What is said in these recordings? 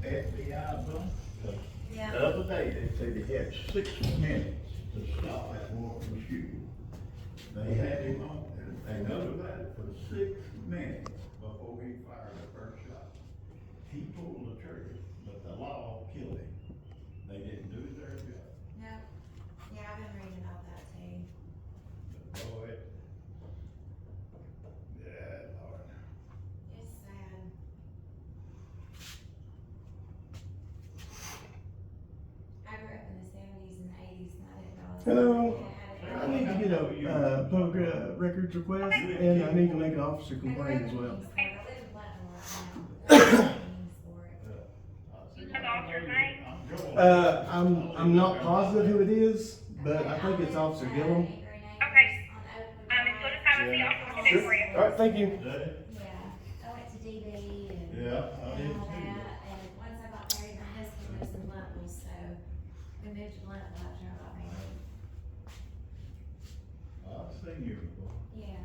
FBI bunch. Yeah. The other day, they said he had 6 minutes to stop that one from shooting. They had him on, and they notified him for 6 minutes before he fired the first shot. He pulled the trigger, but the law killed him. They didn't do their job. Yep. Yeah, I've been reading about that too. But boy, yeah, Lord. It's sad. I grew up in the 70s and 80s and I didn't realize. Hello. They had I it. need to get a public records request, and I need to make an officer complaint as well. I live in Platinum right now. I'm not positive who it is, but I think it's Officer Gillum. Okay. As soon as I was the officer, we'll do for you. All right, thank you. Yeah, I went to DB and Yeah, I did and all too. that, and once I got married, my husband lives in Bluntville, so we moved to Bluntville after I got married. I've seen you before. Yeah.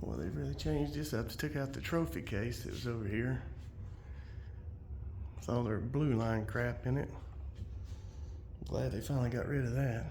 Well, they really changed this up. They took out the trophy case that was over here. With all their blue line crap in it. Glad they finally got rid of that.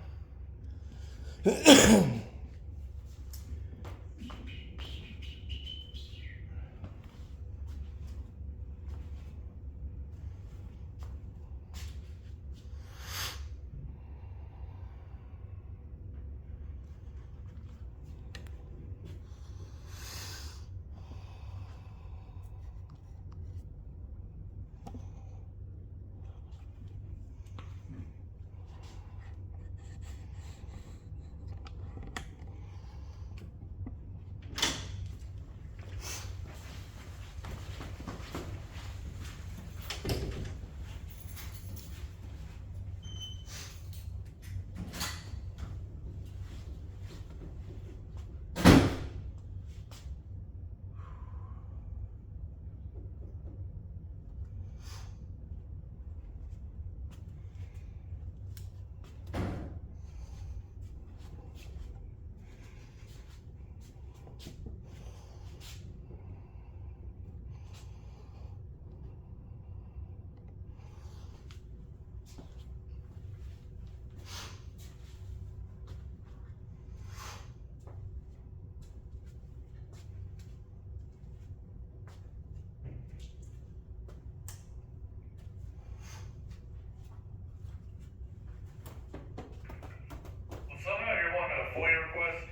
Well, somehow you're wanting a FOIA request?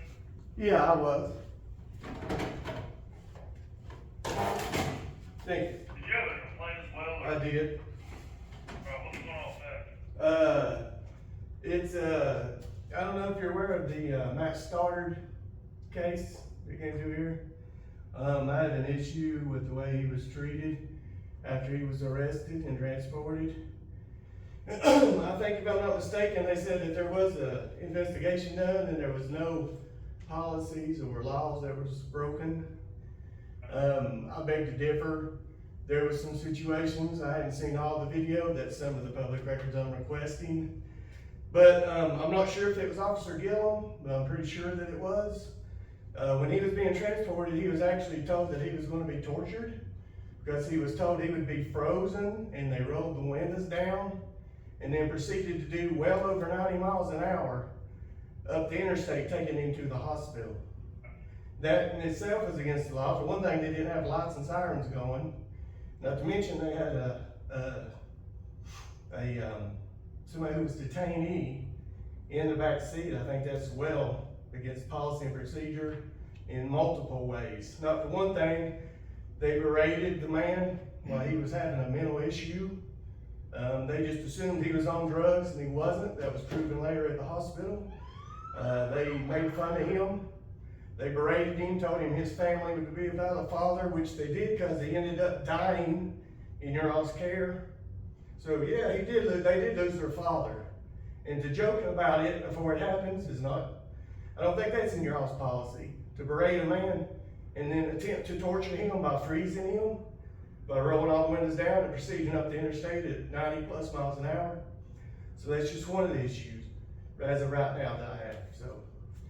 Yeah, I was. Thank you. Did you have a complaint as well? Or, I did. what's going on with that? It's I don't know if you're aware of the Matt Stoddard case that came through here. I had an issue with the way he was treated after he was arrested and transported. I think if I'm not mistaken, they said that there was a investigation done and there was no policies or laws that was broken. I beg to differ. There was some situations, I hadn't seen all the video, that's some of the public records I'm requesting. But I'm not sure if it was Officer Gillum, but I'm pretty sure that it was. When he was being transported, he was actually told that he was going to be tortured because he was told he would be frozen, and they rolled the windows down and then proceeded to do well over 90 miles an hour up the interstate, taking him to the hospital. That in itself is against the law. For one thing, they didn't have lights and sirens going. Not to mention they had somebody who was detainee in the back seat. I think that's well against policy and procedure in multiple ways. Not for one thing, they berated the man while he was having a mental issue. They just assumed he was on drugs and he wasn't. That was proven later at the hospital. They made fun of him. They berated him, told him his family would be without a father, which they did because he ended up dying in your all's care. So yeah, they did lose their father. And to joke about it before it happens is not, I don't think that's in your all's policy. To berate a man and then attempt to torture him by freezing him, by rolling all the windows down and proceeding up the interstate at 90 plus miles an hour. So that's just one of the issues as of right now that I have, so.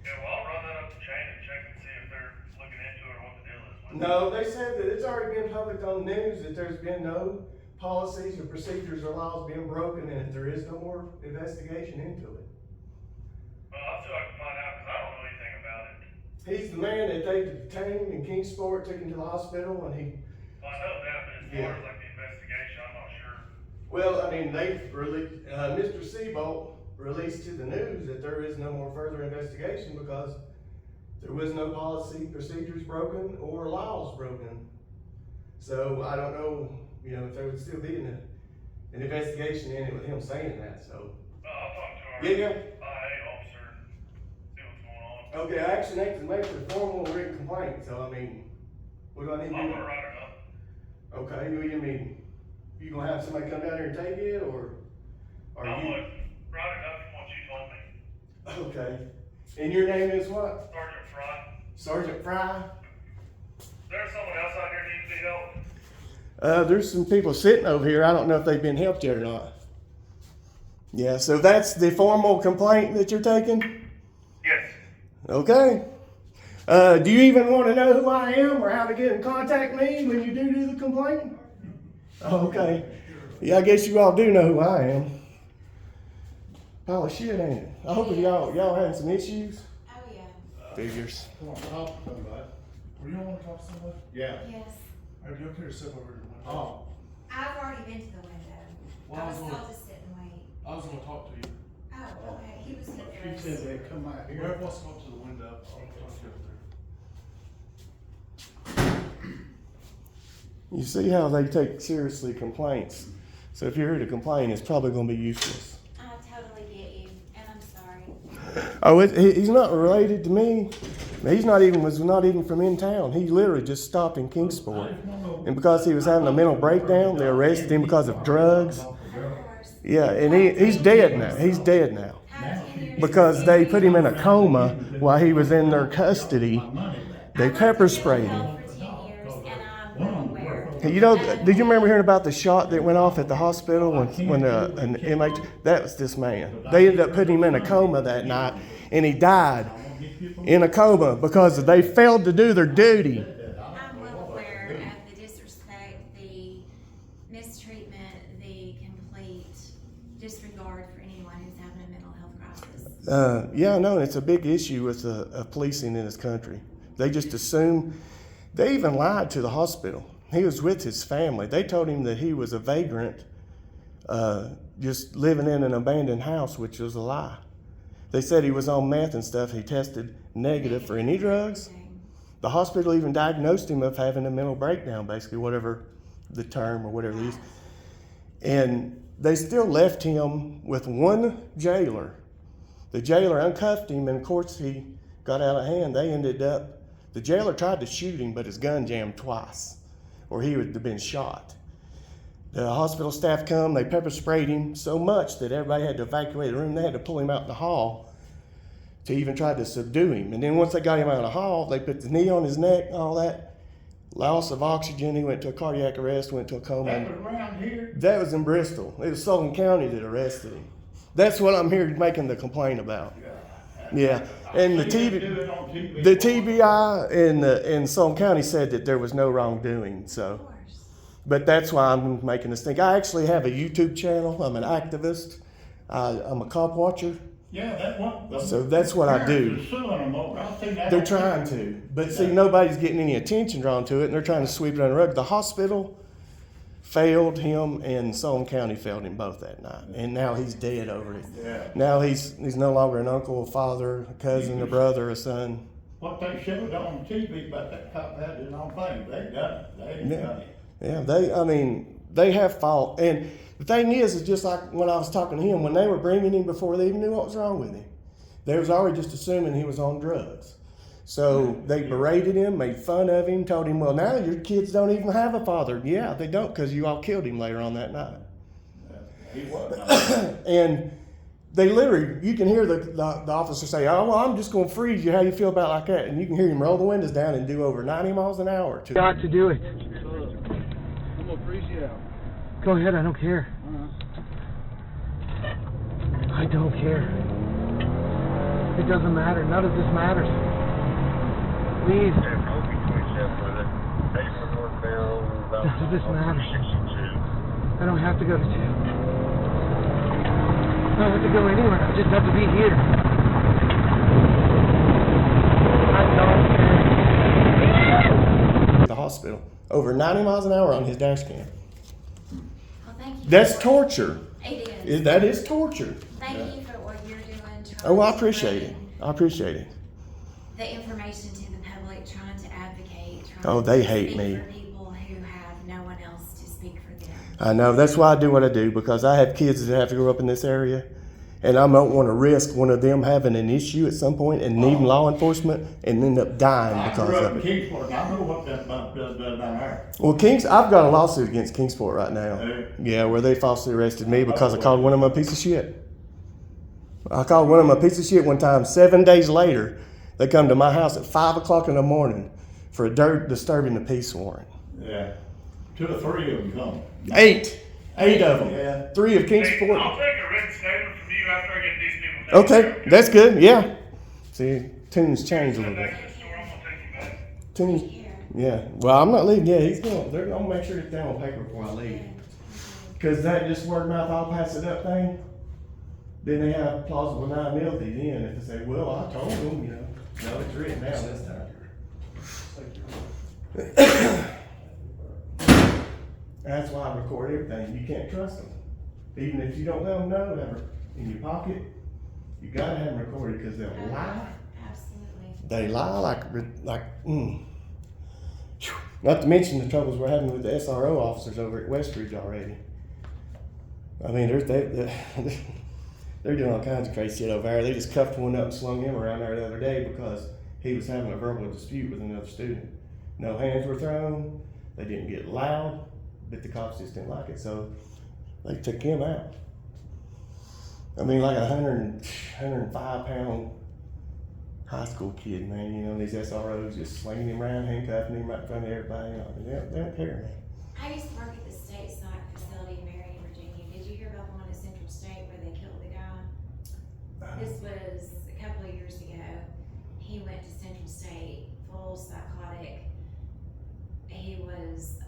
Yeah, well, I'll run that up the chain and check and see if they're looking into it or what the deal is. No, they said that it's already been published on the news that there's been no policies or procedures or laws being broken, and if there is no more investigation into it. Well, I'll see if I can find out, because I don't know anything about it. He's the man that they detained in Kingsport, took him to the hospital, and he, Well, I know that, but as far as like the investigation, I'm not sure. well, I mean, they released, Mr. Seabolt released to the news that there is no more further investigation because there was no policy, procedures broken, or laws broken. So I don't know, you know, if there would still be an investigation in it with him saying that, so. I'll talk to our Yeah. IA officer, see what's going on. Okay, I actually need to make a formal written complaint, so I mean, what do I need to do? I'm gonna write it up. Okay, what do you mean? You gonna have somebody come down here and take it, or are I'm you? gonna write it up from what you told me. Okay, and your name is what? Sergeant Fry. Sergeant Fry? There's someone else out here needs any help. There's some people sitting over here, I don't know if they've been helped yet or not. Yeah, so that's the formal complaint that you're taking? Yes. Okay. Do you even want to know who I am or how to get in contact me when you do the complaint? Okay. Yeah, I guess you all do know who I am. Oh shit, ain't it? I hope y'all having some issues. Oh, yeah. Figures. Want to talk to somebody? Well, you don't want to talk to somebody? Yeah. Yes. Are you okay to step over here? Oh, I've already been to the window. Well, I'll just sit and wait. I was gonna talk to you. Oh, okay, he was gonna she said they come out Whoever here. wants to come to the window, I'll talk to you over there. You see how they take seriously complaints. So if you're here to complain, it's probably going to be useless. I totally get you, and I'm sorry. Oh, he's not related to me. Was not even from in town. He literally just stopped in Kingsport. And because he was having a mental breakdown, they arrested him because of drugs. Of course. Yeah, and he's dead now. He's dead now. How 10 years Because they put him in a coma while he was in their custody. They pepper sprayed him. For 10 years, and I'm well aware. Hey, you know, did you remember hearing about the shot that went off at the hospital when an inmate? That was this man. They ended up putting him in a coma that night, and he died in a coma because they failed to do their duty. I'm well aware of the disrespect, the mistreatment, the complete disregard for anyone who's having a mental health crisis. Yeah, no, it's a big issue with policing in this country. They just assume. They even lied to the hospital. He was with his family. They told him that he was a vagrant, just living in an abandoned house, which was a lie. They said he was on meth and stuff. He tested negative for any drugs. The hospital even diagnosed him of having a mental breakdown, basically, whatever the term or whatever it is. And they still left him with one jailer. The jailer uncuffed him, and of course he got out of hand. The jailer tried to shoot him, but his gun jammed twice, or he would have been shot. The hospital staff come, they pepper sprayed him so much that everybody had to evacuate the room. They had to pull him out in the hall to even try to subdue him. And then once they got him out of the hall, they put the knee on his neck and all that. Loss of oxygen, he went to a cardiac arrest, went to a coma. That was around here. That was in Bristol. It was Sullivan County that arrested him. That's what I'm here making the complaint about. Yeah, and the TBI in Sullivan County said that there was no wrongdoing. Of So, course. but that's why I'm making this thing. I actually have a YouTube channel. I'm an activist. I'm a cop watcher. Yeah, that one. So that's what I do. Parents are suing them over. I think that. They're trying to, but see, nobody's getting any attention drawn to it, and they're trying to sweep it under the rug. The hospital failed him, and Sullivan County failed him both that night, and now he's dead over it. Yeah. Now he's no longer an uncle, a father, a cousin, a brother, a son. What they showed on TV about that cop had his own thing, they done it. They ain't done it. Yeah, they have fault. And the thing is just like when I was talking to him, when they were bringing him before they even knew what was wrong with him, they was already just assuming he was on drugs. So they berated him, made fun of him, told him, well, now your kids don't even have a father. Yeah, they don't, because you all killed him later on that night. He was. And they literally, you can hear the officer say, oh, well, I'm just going to freeze you. How you feel about like that? And you can hear him roll the windows down and do over 90 miles an hour. Got to do it. I'm gonna freeze you out. Go ahead, I don't care. I don't care. It doesn't matter. None of this matters. Please. None of this matters. I don't have to go to jail. I don't have to go anywhere. I just have to be here. I don't care. The hospital. Over 90 miles an hour on his dash cam. Well, thank you. That's torture. It is. That is torture. Thank you for what you're doing. Oh, I appreciate it. I appreciate it. The information to the public, trying to advocate. Oh, they hate me. For people who have no one else to speak for them. I know. That's why I do what I do, because I have kids that have to grow up in this area. And I don't want to risk one of them having an issue at some point and needing law enforcement and end up dying I because grew up of in it. Kingsport, and I know what that bump does down there. Well, I've got a lawsuit against Kingsport right now. Yeah, where they falsely arrested me because I called one of them a piece of shit. I called one of them a piece of shit one time. 7 days later, they come to my house at 5 o'clock in the morning for a disturbing the peace warrant. Yeah. 2 or 3 of them come. 8 of them. Yeah. 3 of Hey, Kingsport. I'll take a written statement from you after I get these people taken care Okay, of. that's good. Yeah. See, tunes change a little Send bit. that to the store, I'm gonna take you back. Tunes. Here. Yeah. Well, I'm not leaving. Yeah, he's going. They're gonna make sure it's down on paper before I leave. Cause that just word of mouth, I'll pass it up thing. Then they have plausible deniability. Then if they say, "Well, I told them," you know, no, it's written down this time. That's why I record everything. You can't trust them, even if you don't let them know ever in your pocket. You gotta have them recorded because they'll lie. Absolutely. They lie like. Not to mention the troubles we're having with the SRO officers over at Westridge already. I mean, they're doing all kinds of crazy shit over there. They just cuffed one up and slung him around there the other day because he was having a verbal dispute with another student. No hands were thrown. They didn't get loud, but the cops just didn't like it, so they took him out. I mean, like 105-pound high school kid, man. You know, these SROs just slinging him around, handcuffing him right in front of everybody. You know, they don't care, man. I used to work at the state psych facility in Marion, Virginia. Did you hear about the one at Central State where they killed the guy? This was a couple of years ago. He went to Central State, full psychotic. He was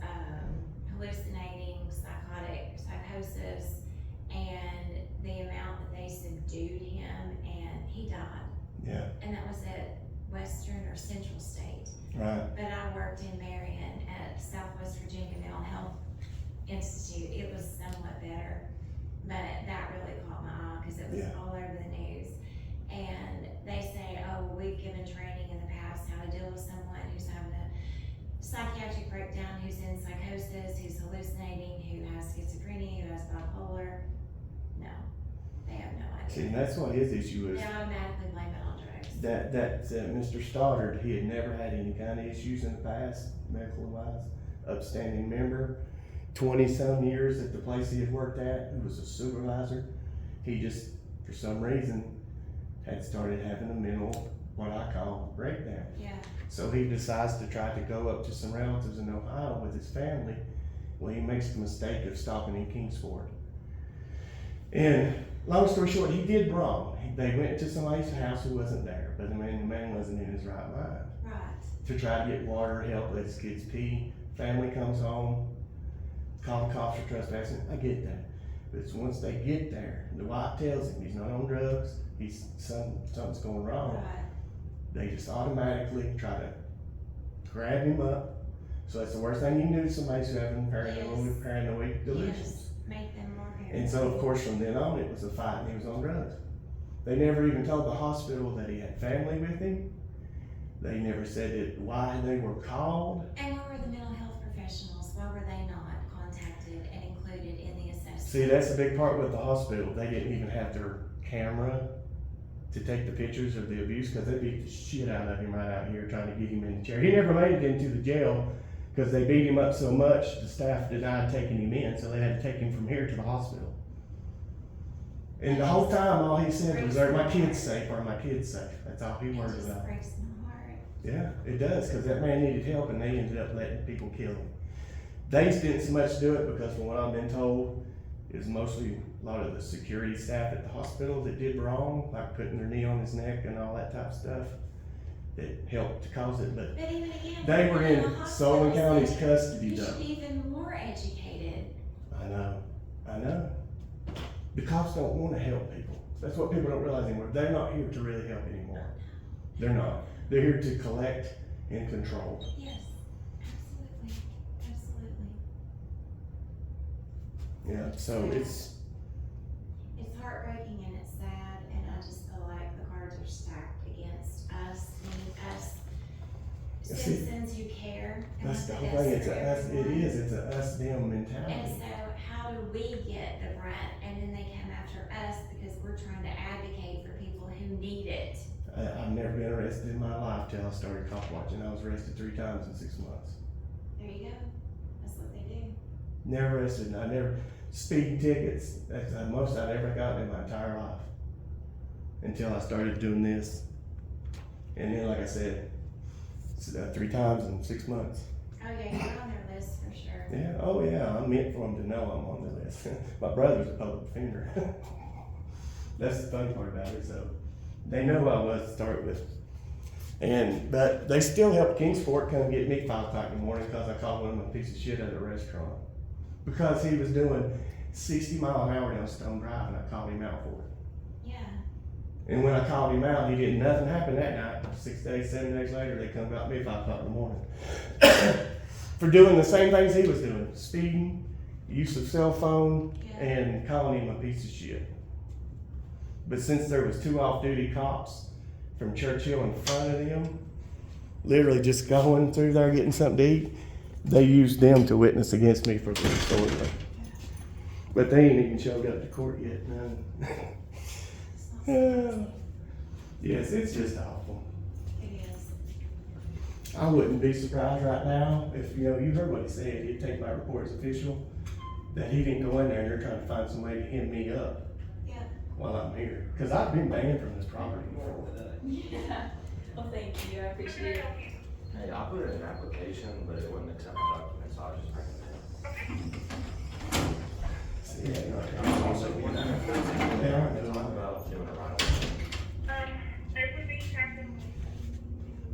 hallucinating, psychosis, and the amount that they subdued him, and he died. Yeah. And that was at Western or Central State. Right. But I worked in Marion at Southwest Virginia Mental Health Institute. It was somewhat better, but that really caught my eye because it was all over the news. And they say, oh, we've given training in the past how to deal with someone who's having a psychiatric breakdown, who's in psychosis, who's hallucinating, who has schizophrenia, who has bipolar. No, they have no idea. See, and that's what his issue is. They automatically blame it on drugs. That Mr. Stoddard, he had never had any kind of issues in the past, medical wise. Upstanding member, 20-some years at the place he had worked at. He was a supervisor. He just, for some reason, had started having a mental, what I call, breakdown. Yeah. So he decides to try to go up to some relatives in Ohio with his family. Well, he makes the mistake of stopping in Kingsport. And long story short, he did wrong. They went to somebody's house who wasn't there, but the man wasn't in his right mind. Right. To try to get water, help, let his kids pee. Family comes home, call the cops for trespassing. I get that. But it's once they get there, the wife tells him he's not on drugs, something's going wrong. Right. They just automatically try to grab him up. So that's the worst thing you can do to somebody who's having paranoid delusions. Yes. Make them more paranoid. And so, of course, from then on, it was a fight and he was on drugs. They never even told the hospital that he had family with him. They never said why they were called. And where were the mental health professionals? Why were they not contacted and included in the assessment? See, that's a big part with the hospital. They didn't even have their camera to take the pictures of the abuse because they beat the shit out of him right out here trying to get him in the chair. He never made it into the jail because they beat him up so much, the staff denied taking him in, so they had to take him from here to the hospital. And the whole time, all he said was, "Are my kids safe? Are my kids safe?" That's all he It worried just about. breaks my heart. Yeah, it does, because that man needed help and they ended up letting people kill him. They didn't so much do it because from what I've been told, it was mostly a lot of the security staff at the hospital that did wrong, like putting their knee on his neck and all that type of stuff that helped to cause it. But But even again, they were in the hospital Sullivan County's said custody you though. should be even more educated. I know. The cops don't want to help people. That's what people don't realize anymore. They're not here to really help anymore. They're not. They're here to collect and control. Yes, absolutely, absolutely. Yeah, so it's heartbreaking and it's sad, and I just feel like the cards are stacked against us, citizens who care. And that's the want whole thing. best for everyone. It's a us them And mentality. so how do we get the brunt, and then they come after us because we're trying to advocate for people who need it? I've never been arrested in my life till I started cop watching. I was arrested 3 times in 6 months. There you go, that's what they do. Never arrested. I never speeding tickets. That's the most I've ever gotten in my entire life until I started doing this. And then, like I said, 3 times in 6 months. Oh yeah, you're on their list for sure. Yeah. Oh yeah. I meant for them to know I'm on the list. My brother's a public defender. That's the fun part about it. So they know who I was to start with. But they still helped Kingsport come get me 5 o'clock in the morning because I called him a piece of shit at a restaurant. Because he was doing 60 mile an hour down Stone Drive, and I called him out for it. Yeah. And when I called him out, nothing happened that night. 6 days, 7 days later, they come got me at 5 o'clock in the morning. For doing the same things he was doing. Speeding, use of cell phone, and calling him a piece of shit. But since there was 2 off-duty cops from Churchill in front of them, literally just going through there getting something to eat, they used them to witness against me for the story. But they ain't even showed up to court yet, none. Yes, it's just awful. It is. I wouldn't be surprised right now if, you heard what he said. He'd take my report as official, that he didn't go in there and they're trying to find some way to hem me up Yeah. while I'm here. Because I've been banned from this property before. Yeah. Well, thank you, I appreciate it. Hey, I put in an application, but it wouldn't accept my documents, so I was just bringing it Yeah, in. Also, when I talk about doing it right away. There would be captain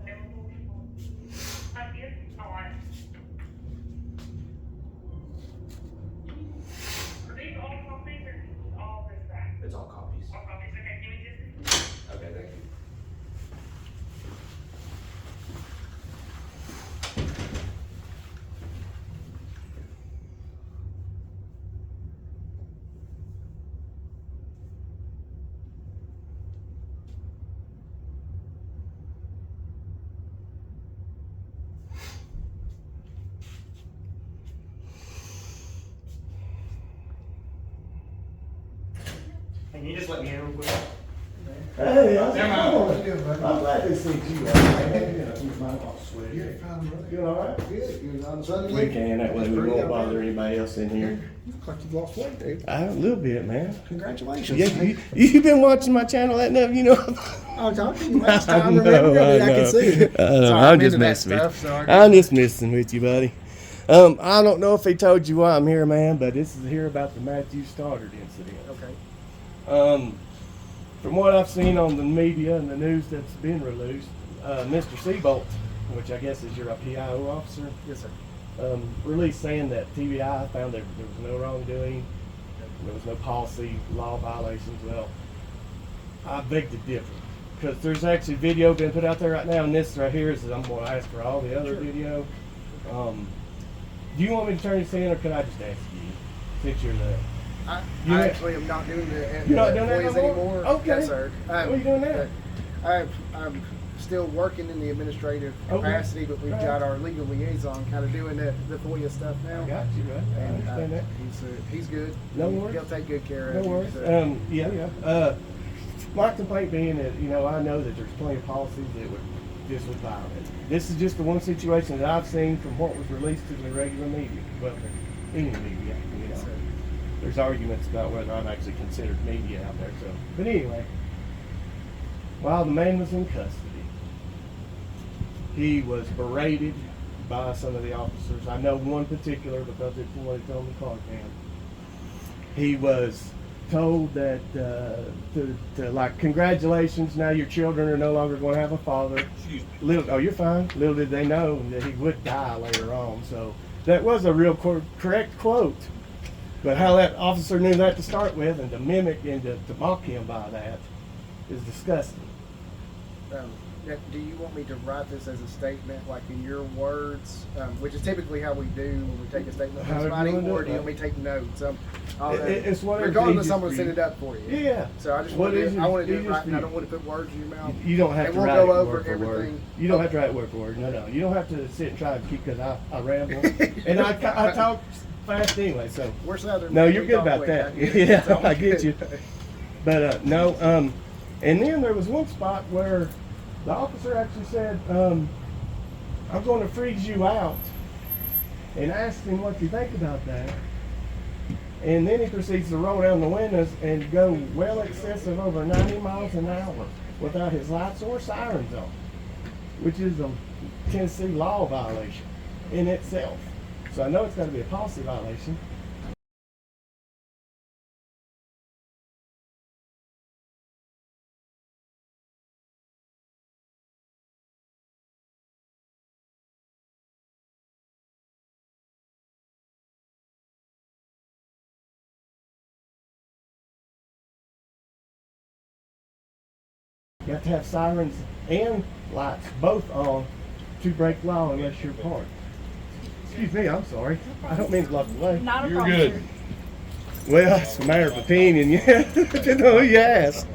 available for, if not. Are these all copies or all this back? It's all copies. All copies, okay, give me just. Okay, thank you. Can you just let me in real quick? Hey, how's it Never mind. going? I'm glad to see you. You're fine, brother. You all right? Good. You're on Sunday? We can, that way we won't bother anybody else in here. You look like you've lost weight, dude. A little bit, man. Congratulations. Yeah, you've been watching my channel that enough, I was talking to you last time. I can see it. Sorry, I'm just into that messing with stuff, you. so I'm just messing with you, buddy. I don't know if he told you why I'm here, man, but this is here about the Matt Stoddard incident. Okay. From what I've seen on the media and the news that's been released, Mr. Seabolt, which I guess is your PIO officer, Yes, sir. released saying that TBI found that there was no wrongdoing, there was no policy, law violations. Well, I beg to differ, because there's actually video being put out there right now, and this right here is, I'm going to ask for all the other video. Do you want me to turn this in, or can I just ask you, since you're the... I You- actually am not doing the You're not doing that employees no more? anymore. Okay. Yes, sir. What are you doing now? I'm still working in the administrative Okay. capacity, but we've Right. got our legal liaison kind of doing the FOIA stuff now. I got you, right? I And understand that. he's good. No worries. He'll take good care No of you. worries. so. Yeah. My complaint being that, I know that there's plenty of policies that would violate. This is just the one situation that I've seen from what was released to the regular media. Well, any media, Yes, sir. There's arguments about whether I'm actually considered media out there, so. But anyway, while the man was in custody, he was berated by some of the officers. I know one particular because it's the one that's on the car cam. He was told that, like, congratulations, now your children are no longer going to have a father. Oh, you're fine. Little did they know that he would die later on. So that was a real correct quote. But how that officer knew that to start with and to mimic and to mock him by that is disgusting. Do you want me to write this as a statement, like in your words, which is typically how we do when we take a statement from However somebody, you wanna do or it, do you want me to take notes? It's whatever. Regardless, I'm going to send it up for you. Yeah. So I just What want is to, I want to do easiest it right, for and I you? don't want to put words in your mouth. You don't have And to we'll write go it over word for word. everything. You don't have to write word for word. No. You don't have to sit and try to keep, because I ramble. And I talk fast anyway, so. We're Southern. No, man, you're we good talk about quick. that. I get it. It's Yeah, all I get good. you. But no, and then there was one spot where the officer actually said, I'm going to freeze you out, and asked him what you think about that. And then he proceeds to roll down the windows and go well excessive over 90 miles an hour without his lights or sirens on, which is a Tennessee law violation in itself. So I know it's got to be a policy violation. You have to have sirens and lights both on to break law unless you're parked. Excuse me, I'm sorry. I don't mean to block the way. Not a You're problem, good. sir. Well, it's a matter of opinion, yeah. Depending on who you ask.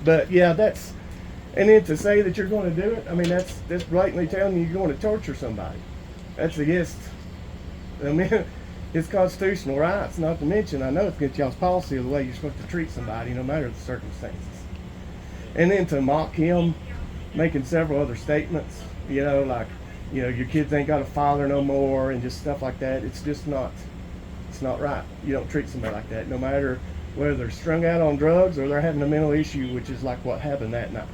But yeah, that's, and then to say that you're going to do it, I mean, that's blatantly telling you you're going to torture somebody. That's against, I mean, it's constitutional rights, not to mention, I know it's against y'all's policy of the way you're supposed to treat somebody, no matter the circumstances. And then to mock him, making several other statements, you know, like, you know, your kids ain't got a father no more, and just stuff like that. It's just not, it's not right. You don't treat somebody like that, no matter whether they're strung out on drugs or they're having a mental issue, which is like what happened that night.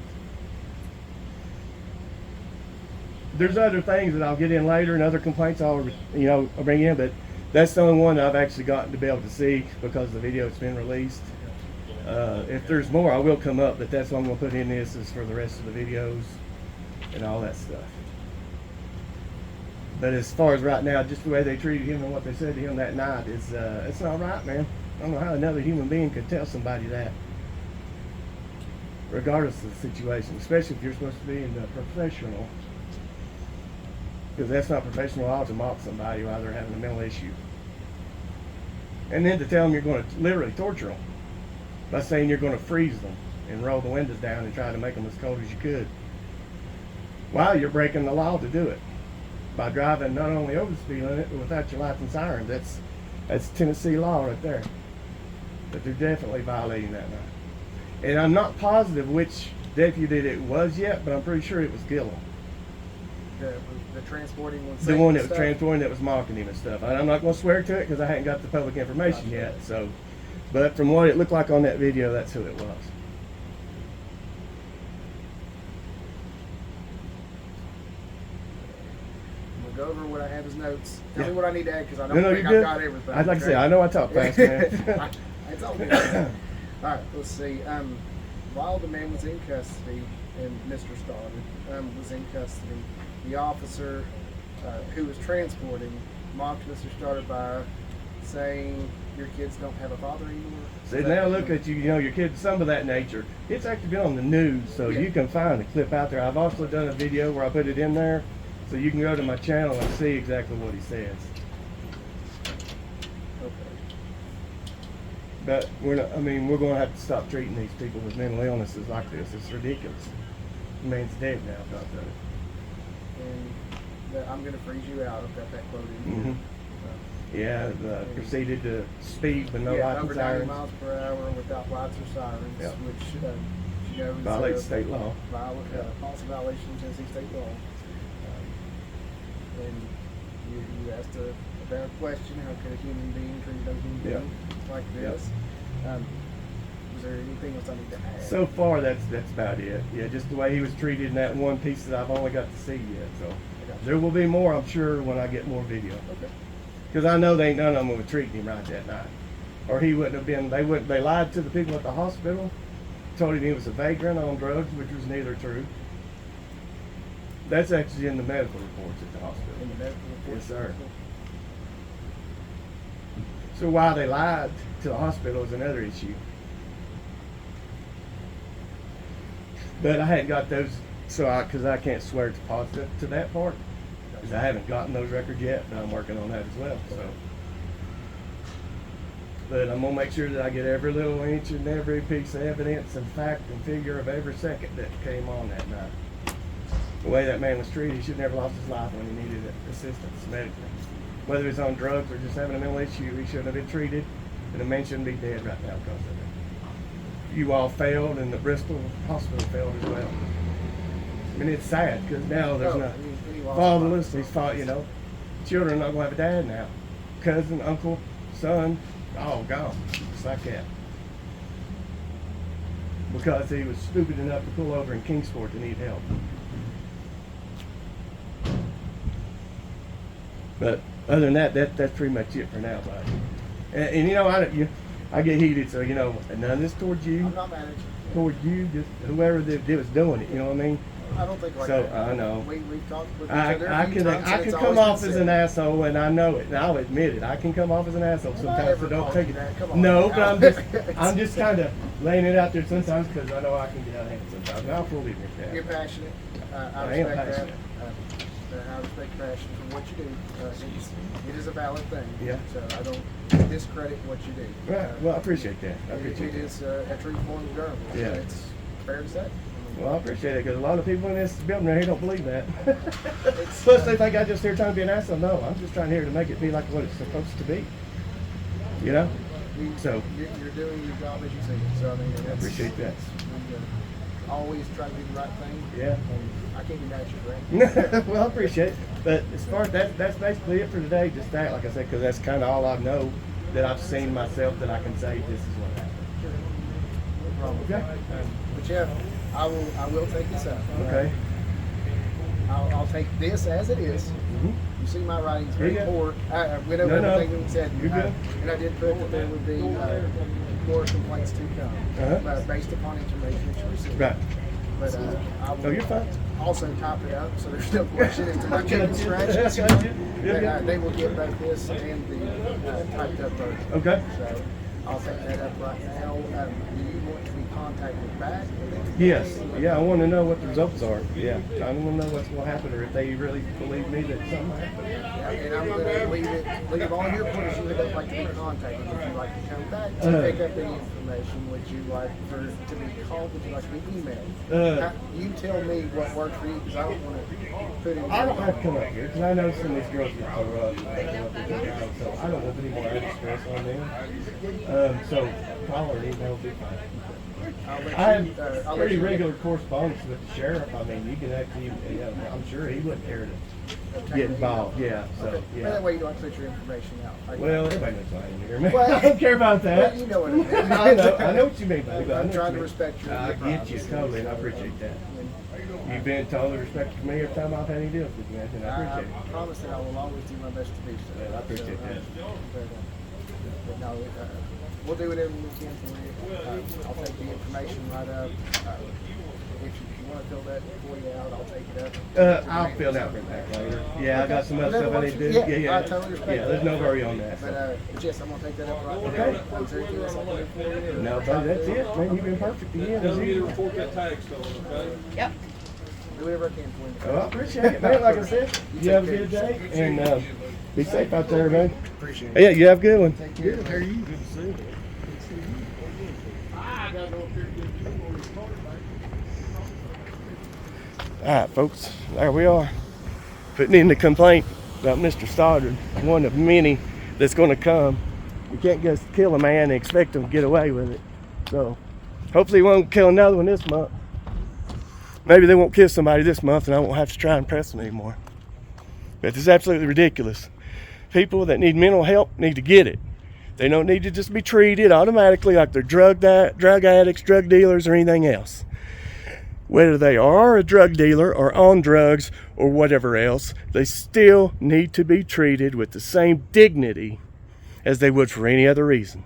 There's other things that I'll get in later, and other complaints I'll bring in, but that's the only one that I've actually gotten to be able to see because the video has been released. If there's more, I will come up, but that's what I'm going to put in this is for the rest of the videos and all that stuff. But as far as right now, just the way they treated him and what they said to him that night is, it's not right, man. I don't know how another human being could tell somebody that, regardless of the situation, especially if you're supposed to be in the professional. Because that's not professional law to mock somebody while they're having a mental issue. And then to tell them you're going to literally torture them by saying you're going to freeze them and roll the windows down and try to make them as cold as you could. While you're breaking the law to do it. By driving not only over the speed limit, but without your lights and sirens. That's Tennessee law right there. But they're definitely violating that now. And I'm not positive which deputy it was yet, but I'm pretty sure it was Gillum. The transporting one. The one that was transporting, that was mocking him and stuff. I'm not going to swear to it because I hadn't got the public information yet. So, but from what it looked like on that video, that's who it was. We'll go over what I have as notes. Tell me what I need to add because I don't No, think you're I've good. got everything. I'd like to say, I know I talk fast, man. It's all good. All right, let's see. While the man was in custody and Mr. Stoddard was in custody, the officer who was transporting mocked Mr. Stoddard by saying, "Your kids don't have a father anymore." See, now look at you, you know, your kids, some of that nature. It's actually been on the news, so Yeah. you can find the clip out there. I've also done a video where I put it in there, so you can go to my channel and see exactly what he says. Okay. But we're not, I mean, we're going to have to stop treating these people with mental illnesses like this. It's ridiculous. The man's dead now, because of it. And I'm going to freeze you out. I've got that quote in here. Mhm. Yeah, proceeded to speed with no yeah, lights and over 90 sirens. miles per hour without lights or sirens, Yeah. which she knows Violates state law. Policy violation of Tennessee state law. And you asked a valid question: how could a human being treat another human Yeah. being like this? Was there anything else I need to add? So far, that's about it. Yeah, just the way he was treated in that one piece that I've only got to see yet. So there will be more, I'm sure, when I get more video. Okay. Because I know they ain't none of them would treat him right that night, or he wouldn't have been. They lied to the people at the hospital, told him he was a vagrant on drugs, which was neither true. That's actually in the medical reports at the hospital. In the medical report? Yes, sir. So why they lied to the hospital is another issue. But I hadn't got those, because I can't swear it's positive to that part, because I haven't gotten those records yet, but I'm working on that as well. So, but I'm gonna make sure that I get every little inch and every piece of evidence and fact and figure of every second that came on that night. The way that man was treated, he should never lost his life when he needed assistance medically. Whether he's on drugs or just having a mental issue, he shouldn't have been treated, and the man shouldn't be dead right now because of it. You all failed, and the Bristol hospital failed as well. I mean, it's sad because now there's no fatherless. He's fought, children are not going to have a dad now. Cousin, uncle, son, all gone. Just like that. Because he was stupid enough to pull over in Kingsport to need help. But other than that, that's pretty much it for now, buddy. And I get heated, so none of this towards you. I'm not mad at you. Towards you, just whoever that was doing it. You know what I mean? I don't think like So that. I know. We've talked with each I other a few can times, and it's come always off been as said. an asshole, and I know it, and I'll admit it. I can come off as an asshole Have I sometimes, ever so don't called take you it. that? Come on No, now. but I'm just kind of laying it out there sometimes because I know I can get out of hand sometimes. And I'll fully admit that. You're passionate. I I am respect passionate. that. I respect your passion for what you do. It is a valid thing. Yeah. So I don't discredit what you do. Right. Well, I appreciate that. I appreciate It that. is a true form of journalism. Yeah. It's fair to say. Well, I appreciate it because a lot of people in this building right here don't believe that. Plus, they think I just here trying to be an asshole. No, I'm just trying here to make it be like what it's supposed to be. So You're doing your job as you see it. So I mean, I appreciate that. We always try to do the right thing. Yeah. And I can't be mad at you for that. Well, I appreciate it. But as far as that's basically it for today. Just that, like I said, because that's kind of all I know that I've seen myself that I can say this is what happened. No problem. Okay. But yeah, I will take this out. Okay. I'll take this as it is. Mm-hmm. You see my writing's very Yeah. poor. I went over No. everything that we said. You're good. And I did put that there would be more complaints to come Uh-huh. based upon information that you received. Right. But I will you're fine. also type it up so there's no question as to my chicken scratches. Yeah. They will get both this and the typed up version. Okay. So I'll take that up right now. Do you want to be contacted back? Yes. Yeah, I want to know what the results are. Yeah. I want to know what's going to happen or if they really believe me that something happened. Yeah, and I'm going to leave all your points you would like to be contacted. Would you like to come back to pick up any information? Would you like to be called? Would you like to be emailed? You tell me what works for you because I don't want to put in. I don't have to come up here because I know some of these girls get so rough. So I don't want any more added stress on them. So call or email will be fine. I have pretty regular correspondence with the sheriff. I mean, you can actually, I'm sure he wouldn't care to get involved. Yeah, so, Okay. yeah. That way you don't put your information out. Well, everybody knows I am here, man. Well, I don't care about that. Well, you know what I mean. I know what you mean, buddy. I'm trying to respect your I get you privacy. totally, and I appreciate that. You've been totally respectful for me every time I've had any deals with you, man, and I appreciate I it. promise that I will always do my best to be so. Well, I appreciate that. But no, we'll do whatever we can for you. I'll take the information right up. If you want to fill that for you out, I'll take it up. I'll fill it out right back later. Yeah, I got some other Whatever stuff I need to do. works for you. Yeah. I totally respect Yeah, there's that. no hurry on that. But yes, I'm gonna take that up right now. Okay. Is there anything else I can do for you? No, buddy, that's it, man. You've been perfect again. Don't forget to report that tag stolen, okay? Yep. Do whatever I can for you. Well, I appreciate it, man. Like I said, you have a good day and be safe out there, man. Appreciate it. Yeah, you have a good one. Take care. Good. How are you? Good to see you. All right, folks, there we are, putting in the complaint about Mr. Stoddard, one of many that's going to come. You can't just kill a man and expect him to get away with it. So, hopefully he won't kill another one this month. Maybe they won't kill somebody this month and I won't have to try and press them anymore. But this is absolutely ridiculous. People that need mental help need to get it. They don't need to just be treated automatically like they're drug addicts, drug dealers, or anything else. Whether they are a drug dealer or on drugs or whatever else, they still need to be treated with the same dignity as they would for any other reason.